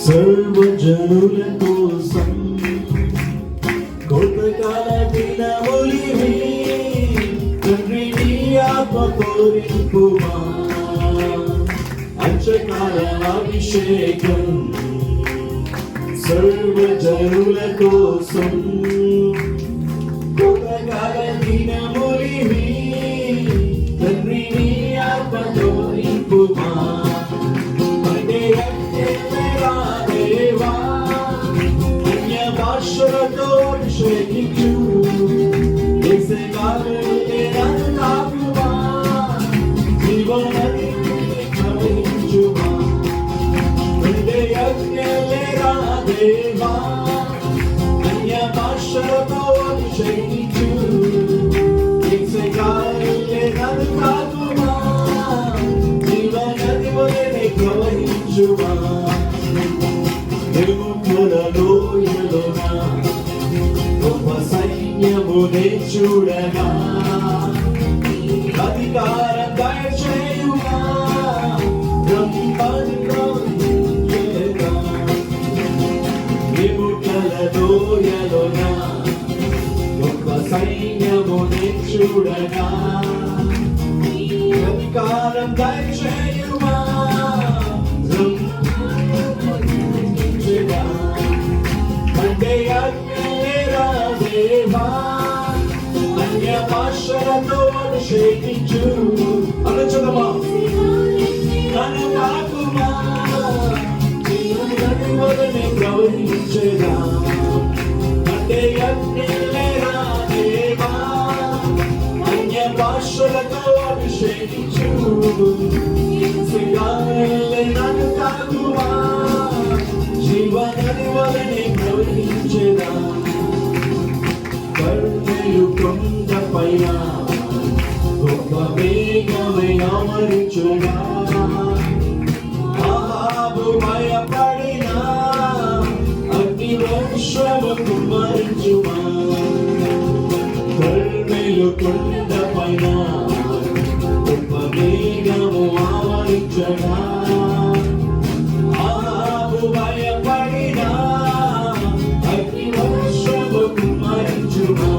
సర్వజనుల కోసం కొత్తకాల దినములివి తండ్రి నీ ఆత్మతో నింపుమా అంచకాల అభిషేకం సర్వజనుల కోసం కొత్తకాల దినములివి తండ్రి నీ ఆత్మతో నింపుమా చూడగా అధికారం దయచేయుగా విముఖల దోయలోన గొప్ప సైన్యమునే చూడగా అధికారం దయచేయుగా అంటే దేవా భాషలతో అభిషేకించు అలచదమా నన్ను తాకుమా జీవనని ప్రవహించగా అంటే అగ్నిలేరా దేవా అన్య భాషలతో అభిషేకించు నన్ను తాకుమా జీవనని వలని ప్రవహించగా కొండపైన గొప్ప వేగమై అమరించుగా ఆహాబు భయపడిన అగ్ని వర్షము కుమ్మరించుమా కర్మేలు కొండపైన గొప్ప వేగము ఆవరించగా ఆహాబు భయపడిన అగ్ని వర్షము కుమ్మరించుమా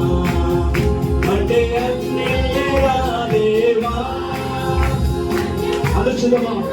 ఆలోచన